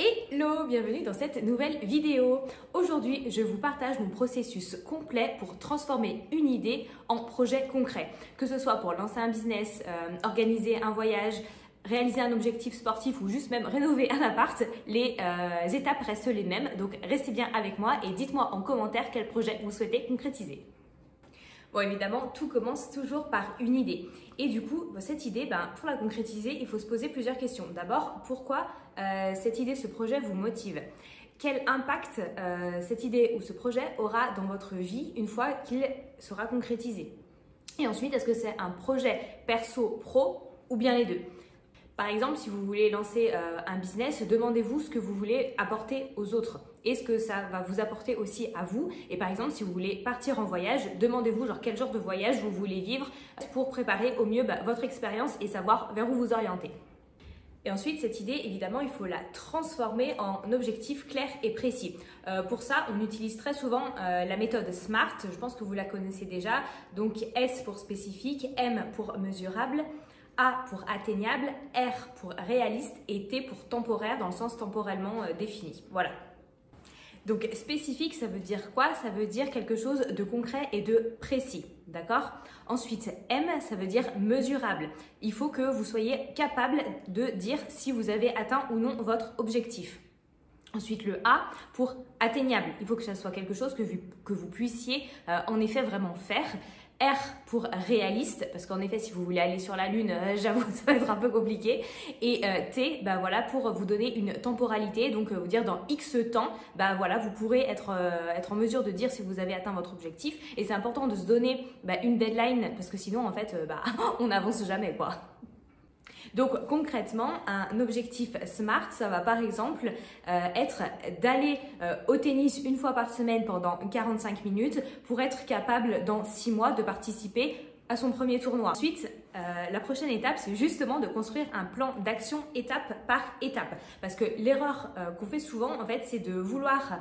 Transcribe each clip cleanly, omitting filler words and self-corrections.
Hello, bienvenue dans cette nouvelle vidéo. Aujourd'hui, je vous partage mon processus complet pour transformer une idée en projet concret. Que ce soit pour lancer un business, organiser un voyage, réaliser un objectif sportif ou juste même rénover un appart, les étapes restent les mêmes. Donc restez bien avec moi et dites-moi en commentaire quel projet vous souhaitez concrétiser. Bon, évidemment, tout commence toujours par une idée. Et du coup, cette idée, pour la concrétiser, il faut se poser plusieurs questions. D'abord, pourquoi cette idée, ce projet vous motive? Quel impact cette idée ou ce projet aura dans votre vie une fois qu'il sera concrétisé? Et ensuite, est-ce que c'est un projet perso-pro ou bien les deux? Par exemple, si vous voulez lancer un business, demandez-vous ce que vous voulez apporter aux autres et ce que ça va vous apporter aussi à vous. Et par exemple, si vous voulez partir en voyage, demandez-vous quel genre de voyage vous voulez vivre pour préparer au mieux votre expérience et savoir vers où vous orienter. Et ensuite, cette idée, évidemment, il faut la transformer en objectif clair et précis. Pour ça, on utilise très souvent la méthode SMART. Je pense que vous la connaissez déjà. Donc, S pour spécifique, M pour mesurable, A pour atteignable, R pour réaliste et T pour temporaire dans le sens temporellement défini. Voilà. Donc spécifique, ça veut dire quoi? Ça veut dire quelque chose de concret et de précis. D'accord? Ensuite, M, ça veut dire mesurable. Il faut que vous soyez capable de dire si vous avez atteint ou non votre objectif. Ensuite, le A pour atteignable. Il faut que ça soit quelque chose que vous puissiez en effet vraiment faire. R pour réaliste, parce qu'en effet, si vous voulez aller sur la Lune, j'avoue, ça va être un peu compliqué. Et T, voilà, pour vous donner une temporalité, donc vous dire dans X temps, voilà, vous pourrez être en mesure de dire si vous avez atteint votre objectif. Et c'est important de se donner une deadline, parce que sinon, en fait, on n'avance jamais, quoi. Donc concrètement, un objectif SMART, ça va par exemple être d'aller au tennis une fois par semaine pendant 45 minutes pour être capable dans 6 mois de participer à son premier tournoi. Ensuite, la prochaine étape, c'est justement de construire un plan d'action étape par étape. Parce que l'erreur qu'on fait souvent, en fait, c'est de vouloir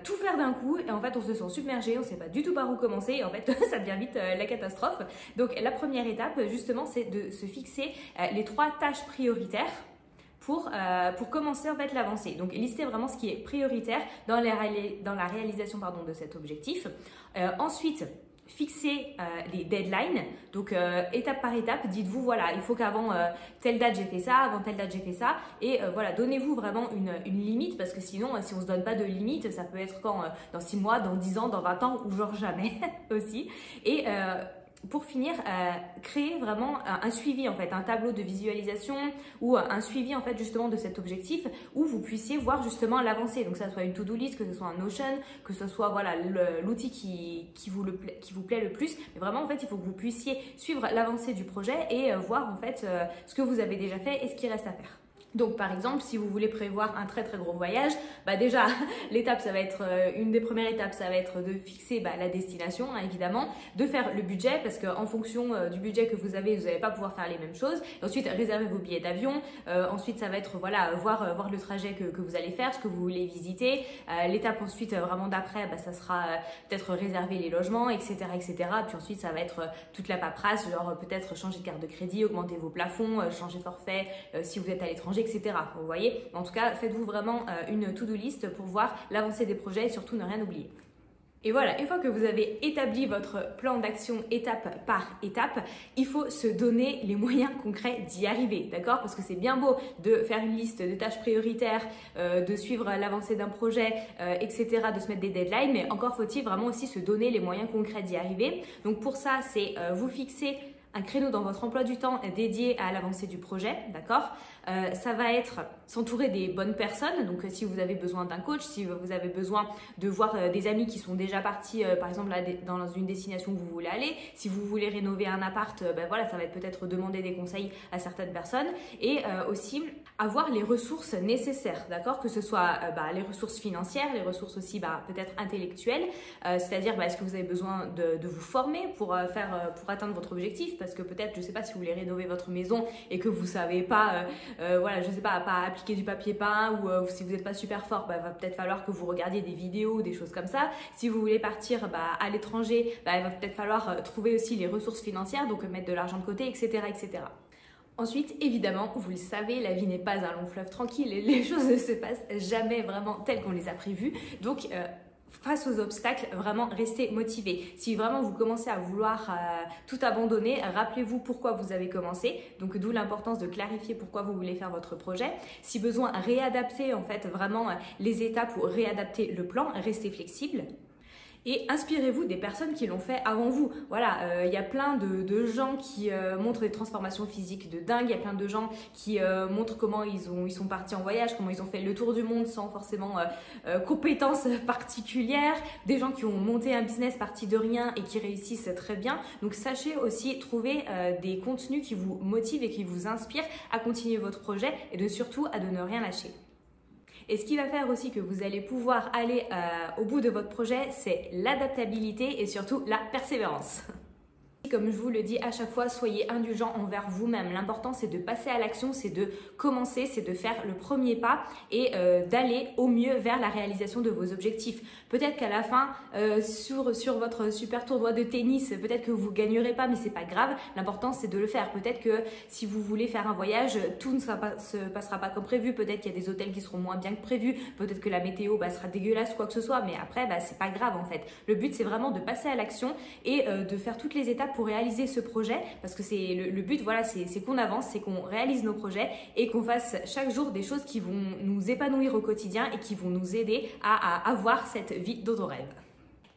tout faire d'un coup et en fait, on se sent submergé, on ne sait pas du tout par où commencer et en fait, ça devient vite la catastrophe. Donc, la première étape, justement, c'est de se fixer les 3 tâches prioritaires pour commencer en fait l'avancée. Donc listez vraiment ce qui est prioritaire dans la réalisation de cet objectif. Ensuite, fixez les deadlines, donc étape par étape, dites-vous voilà, il faut qu'avant telle date j'ai fait ça, avant telle date j'ai fait ça, et voilà, donnez-vous vraiment une limite, parce que sinon, si on ne se donne pas de limite, ça peut être quand dans 6 mois, dans 10 ans, dans 20 ans, ou genre jamais aussi. Et pour finir, créer vraiment un suivi en fait, un tableau de visualisation ou un suivi en fait justement de cet objectif où vous puissiez voir justement l'avancée. Donc que ça soit une to-do list, que ce soit un Notion, que ce soit voilà l'outil qui vous plaît le plus. Mais vraiment en fait, il faut que vous puissiez suivre l'avancée du projet et voir en fait ce que vous avez déjà fait et ce qui reste à faire. Donc par exemple, si vous voulez prévoir un très gros voyage, déjà l'étape ça va être une des premières étapes, ça va être de fixer la destination évidemment, de faire le budget parce qu'en fonction du budget que vous n'allez pas pouvoir faire les mêmes choses. Et ensuite réserver vos billets d'avion. Ensuite ça va être voilà voir le trajet que vous allez faire, ce que vous voulez visiter. L'étape ensuite vraiment d'après, ça sera peut-être réserver les logements, etc. Puis ensuite ça va être toute la paperasse, genre peut-être changer de carte de crédit, augmenter vos plafonds, changer de forfait si vous êtes à l'étranger, etc. Vous voyez, en tout cas, faites-vous vraiment une to-do list pour voir l'avancée des projets et surtout ne rien oublier. Et voilà, une fois que vous avez établi votre plan d'action étape par étape, il faut se donner les moyens concrets d'y arriver, d'accord? Parce que c'est bien beau de faire une liste de tâches prioritaires, de suivre l'avancée d'un projet, etc., de se mettre des deadlines, mais encore faut-il vraiment aussi se donner les moyens concrets d'y arriver. Donc pour ça, c'est vous fixer un créneau dans votre emploi du temps dédié à l'avancée du projet, d'accord? Ça va être s'entourer des bonnes personnes, donc si vous avez besoin d'un coach, si vous avez besoin de voir des amis qui sont déjà partis, par exemple dans une destination où vous voulez aller, si vous voulez rénover un appart, voilà, ça va être peut-être demander des conseils à certaines personnes et aussi avoir les ressources nécessaires, d'accord? Que ce soit les ressources financières, les ressources aussi peut-être intellectuelles, c'est-à-dire est-ce que vous avez besoin de vous former pour atteindre votre objectif, parce que peut-être, je ne sais pas, si vous voulez rénover votre maison et que vous ne savez pas voilà, je sais pas appliquer du papier peint ou si vous n'êtes pas super fort, va peut-être falloir que vous regardiez des vidéos, des choses comme ça. Si vous voulez partir à l'étranger, il va peut-être falloir trouver aussi les ressources financières, donc mettre de l'argent de côté, etc., etc. Ensuite, évidemment, vous le savez, la vie n'est pas un long fleuve tranquille et les choses ne se passent jamais vraiment telles qu'on les a prévues. Donc, face aux obstacles, vraiment restez motivé. Si vraiment vous commencez à vouloir tout abandonner, rappelez-vous pourquoi vous avez commencé. Donc d'où l'importance de clarifier pourquoi vous voulez faire votre projet. Si besoin, réadapter en fait vraiment les étapes ou réadapter le plan, restez flexible. Et inspirez-vous des personnes qui l'ont fait avant vous. Voilà, il y a plein de gens qui montrent des transformations physiques de dingue. Il y a plein de gens qui montrent comment ils sont partis en voyage, comment ils ont fait le tour du monde sans forcément compétences particulières. Des gens qui ont monté un business parti de rien et qui réussissent très bien. Donc sachez aussi trouver des contenus qui vous motivent et qui vous inspirent à continuer votre projet et surtout à ne rien lâcher. Et ce qui va faire aussi que vous allez pouvoir aller au bout de votre projet, c'est l'adaptabilité et surtout la persévérance. Comme je vous le dis à chaque fois, soyez indulgents envers vous-même. L'important, c'est de passer à l'action, c'est de commencer, c'est de faire le premier pas et d'aller au mieux vers la réalisation de vos objectifs. Peut-être qu'à la fin, sur votre super tournoi de tennis, peut-être que vous gagnerez pas, mais c'est pas grave. L'important, c'est de le faire. Peut-être que si vous voulez faire un voyage, tout ne se passera pas comme prévu. Peut-être qu'il y a des hôtels qui seront moins bien que prévu. Peut-être que la météo sera dégueulasse, quoi que ce soit. Mais après, c'est pas grave en fait. Le but, c'est vraiment de passer à l'action et de faire toutes les étapes pour réaliser ce projet, parce que c'est le but, voilà, c'est qu'on avance, c'est qu'on réalise nos projets et qu'on fasse chaque jour des choses qui vont nous épanouir au quotidien et qui vont nous aider à avoir cette vie dont on rêve.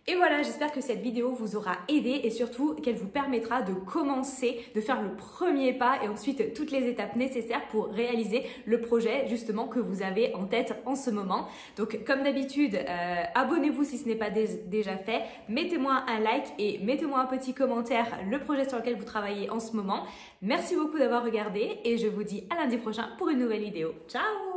Et voilà, j'espère que cette vidéo vous aura aidé et surtout qu'elle vous permettra de commencer, de faire le premier pas et ensuite toutes les étapes nécessaires pour réaliser le projet justement que vous avez en tête en ce moment. Donc comme d'habitude, abonnez-vous si ce n'est pas déjà fait, mettez-moi un like et mettez-moi un petit commentaire le projet sur lequel vous travaillez en ce moment. Merci beaucoup d'avoir regardé et je vous dis à lundi prochain pour une nouvelle vidéo. Ciao!